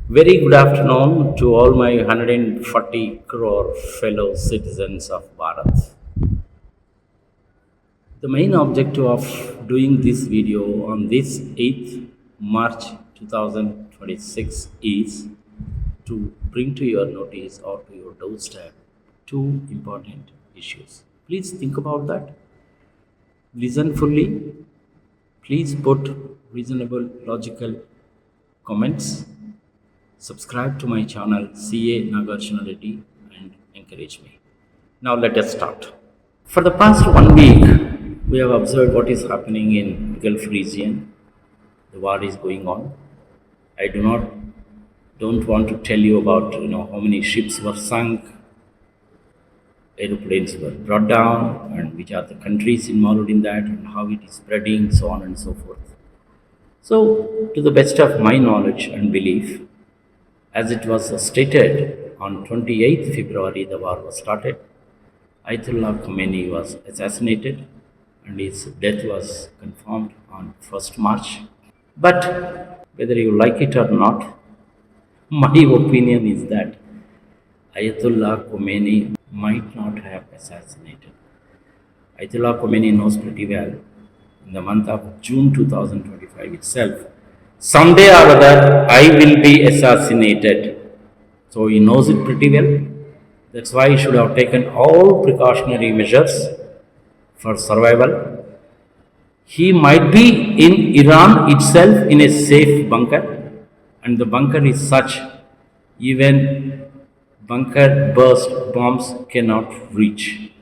Very good afternoon to all my 140 crore fellow citizens of Bharat. The main objective of doing this video on this 8th March 2026 is to bring to your notice or to your doorstep two important issues. Please think about that. Listen fully. Please put reasonable, logical comments. Subscribe to my channel CA NAGARJUNA REDDY and encourage me. Now let us start. For the past 1 week, we have observed what is happening in Gulf region. The war is going on. I don't want to tell you about how many ships were sunk, aeroplanes were brought down, and which are the countries involved in that, and how it is spreading, so on and so forth. So, to the best of my knowledge and belief, as it was stated on 28th February, the war was started. Ayatollah Khomeini was assassinated and his death was confirmed on 1st March. But whether you like it or not, my opinion is that Ayatollah Khomeini might not have assassinated. Ayatollah Khomeini knows pretty well in the month of June 2025 itself, someday or other I will be assassinated. So he knows it pretty well. That's why he should have taken all precautionary measures for survival. He might be in Iran itself in a safe bunker, and the bunker is such even bunker burst bombs cannot reach.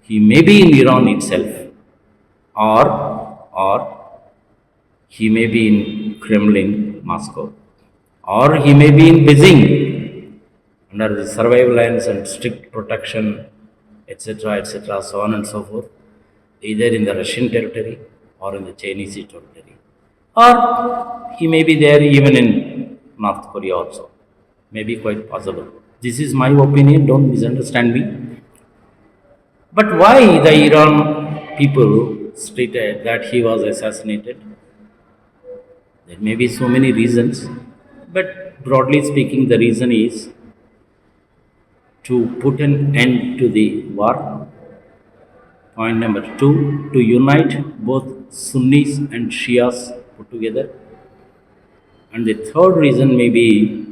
He may be in Iran itself, or he may be in Kremlin, Moscow, or he may be in Beijing under the surveillance and strict protection, etc., so on and so forth, either in the Russian territory or in the Chinese territory. Or he may be there even in North Korea also. Maybe quite possible. This is my opinion, don't misunderstand me. But why the Iran people stated that he was assassinated? There may be so many reasons, but broadly speaking, the reason is to put an end to the war. Point number two, to unite both Sunnis and Shias put together. And the third reason may be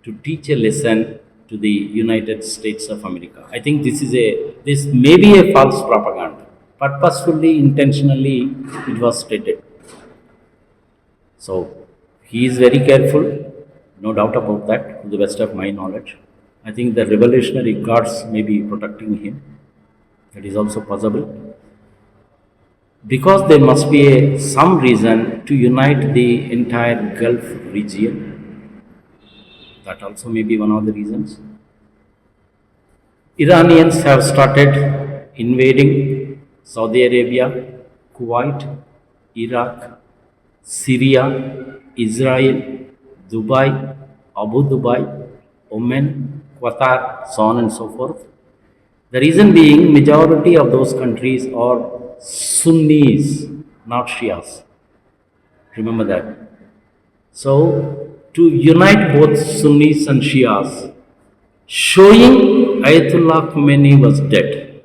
to teach a lesson to the United States of America. I think this may be a false propaganda. Purposefully, intentionally, it was stated. So, he is very careful, no doubt about that, to the best of my knowledge. I think the revolutionary guards may be protecting him. That is also possible. Because there must be some reason to unite the entire Gulf region. That also may be one of the reasons. Iranians have started invading Saudi Arabia, Kuwait, Iraq, Syria, Israel, Dubai, Abu Dhabi, Oman, Qatar, so on and so forth. The reason being, majority of those countries are Sunnis, not Shias. Remember that. So, to unite both Sunnis and Shias, showing Ayatollah Khomeini was dead.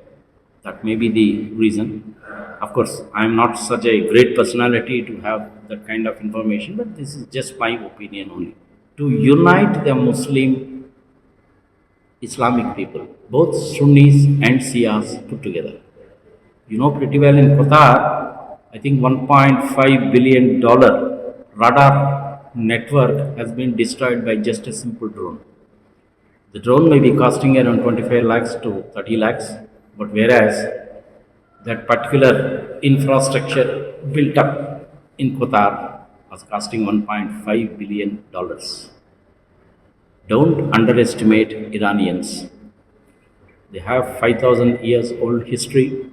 That may be the reason. Of course, I am not such a great personality to have that kind of information, but this is just my opinion only. To unite the Muslim Islamic people, both Sunnis and Shias put together. You know pretty well in Qatar, I think $1.5 billion radar network has been destroyed by just a simple drone. The drone may be costing around 25 lakhs to 30 lakhs, but whereas that particular infrastructure built up in Qatar was costing $1.5 billion. Don't underestimate Iranians. They have 5,000 years old history,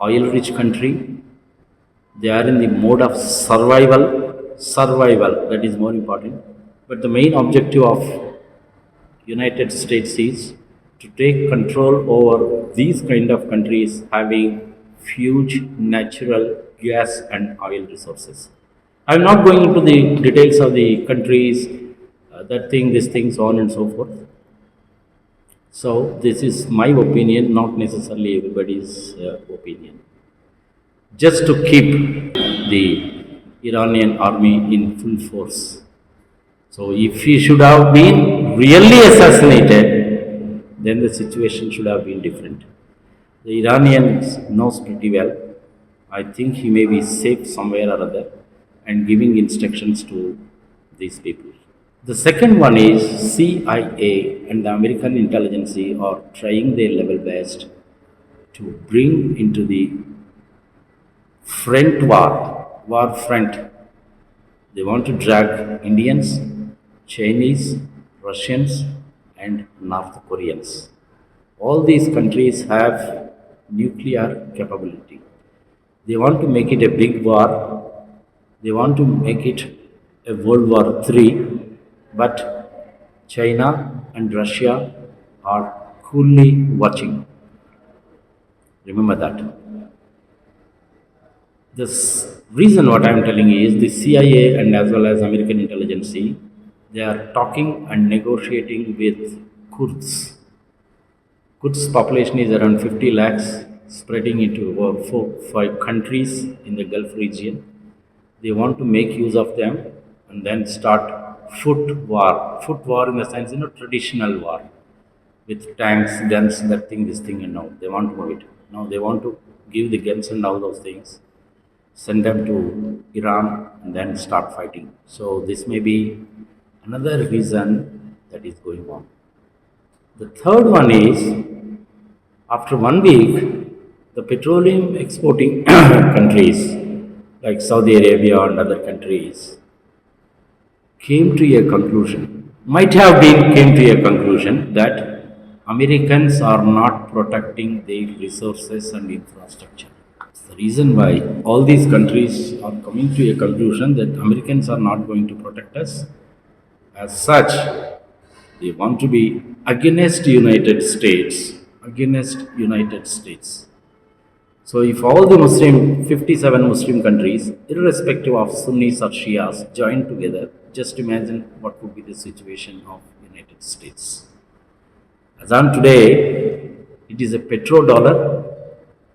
oil-rich country. They are in the mode of survival, that is more important. But the main objective of United States is to take control over these kind of countries having huge natural gas and oil resources. I'm not going into the details of the countries, that thing, this thing, so on and so forth. So this is my opinion, not necessarily everybody's opinion. Just to keep the Iranian army in full force. So if he should have been really assassinated, then the situation should have been different. The Iranians knows pretty well. I think he may be safe somewhere or other and giving instructions to these people. The second one is CIA and the American intelligence are trying their level best to bring into the war front. They want to drag Indians, Chinese, Russians, and North Koreans. All these countries have nuclear capability. They want to make it a big war. They want to make it a World War III, but China and Russia are coolly watching. Remember that. This reason what I am telling you is the CIA and as well as American intelligence, they are talking and negotiating with Kurds. Kurds population is around 50 lakhs, spreading into over 4-5 countries in the Gulf region. They want to make use of them and then start foot war. Foot war in the sense, traditional war with tanks, guns, that thing, this thing, and now they want to move it. Now they want to give the guns and all those things, send them to Iran, and then start fighting. So this may be another reason that is going on. The third one is, after 1 week, the petroleum exporting countries like Saudi Arabia and other countries came to a conclusion, might have been came to a conclusion that Americans are not protecting their resources and infrastructure. The reason why all these countries are coming to a conclusion that Americans are not going to protect us. As such, they want to be against United States, against United States. So if all the 57 Muslim countries, irrespective of Sunnis or Shias, join together, just imagine what would be the situation of United States. As on today, it is a petrodollar.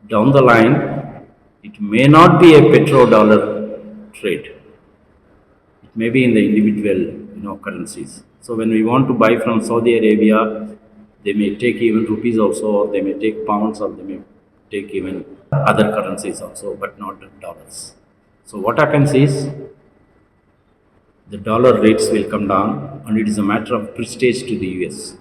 Down the line, it may not be a petrodollar trade. It may be in the individual, currencies. So when we want to buy from Saudi Arabia, they may take even rupees also, or they may take pounds, or they may take even other currencies also, but not dollars. So what happens is, the dollar rates will come down, and it is a matter of prestige to the US.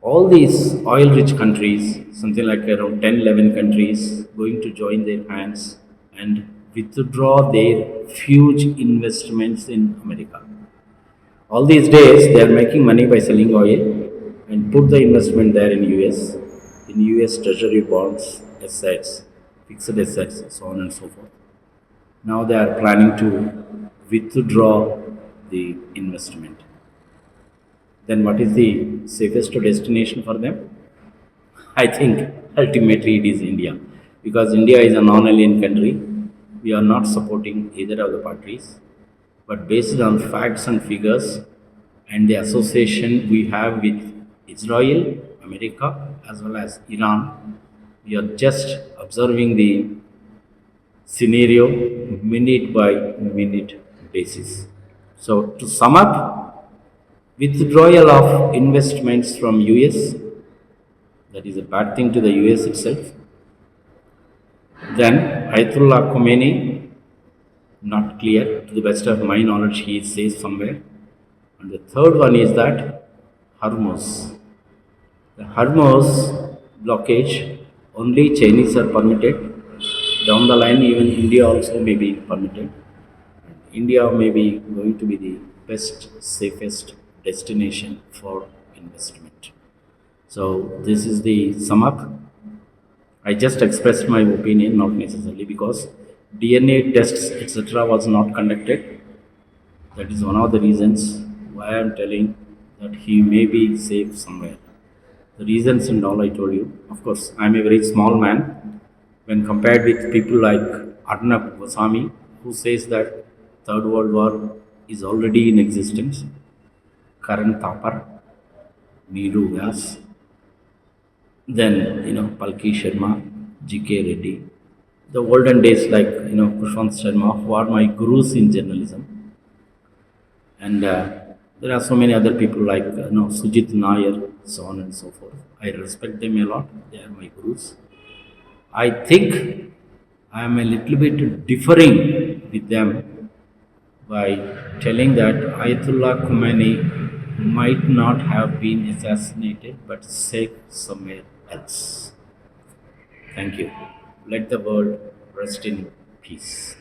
All these oil-rich countries, something like around 10-11 countries, going to join their hands and withdraw their huge investments in America. All these days, they are making money by selling oil and put the investment there in US treasury bonds, assets, fixed assets, so on and so forth. Now they are planning to withdraw the investment. Then what is the safest destination for them? I think ultimately it is India, because India is a non-alien country. We are not supporting either of the parties, but based on facts and figures and the association we have with Israel, America, as well as Iran, we are just observing the scenario minute by minute basis. So to sum up, withdrawal of investments from US, that is a bad thing to the US itself. Then Ayatollah Khomeini, not clear, to the best of my knowledge, he says somewhere. And the third one is that Hormuz. The Hormuz blockage, only Chinese are permitted. Down the line, even India also may be permitted. India may be going to be the best, safest destination for investment. So this is the sum up. I just expressed my opinion, not necessarily because DNA tests, etc., was not conducted. That is one of the reasons why I am telling that he may be safe somewhere. The reasons and all I told you. Of course, I am a very small man when compared with people like Arnab Goswami, who says that Third World War is already in existence. Karan Thapar, Meeru Vyas, then Palki Sharma, G.K. Reddy. The olden days like Kushwant Sharma, who are my gurus in journalism, and there are so many other people like Sujit Nair, so on and so forth. I respect them a lot. They are my gurus. I think I am a little bit differing with them by telling that Ayatollah Khomeini might not have been assassinated but safe somewhere else. Thank you. Let the world rest in peace.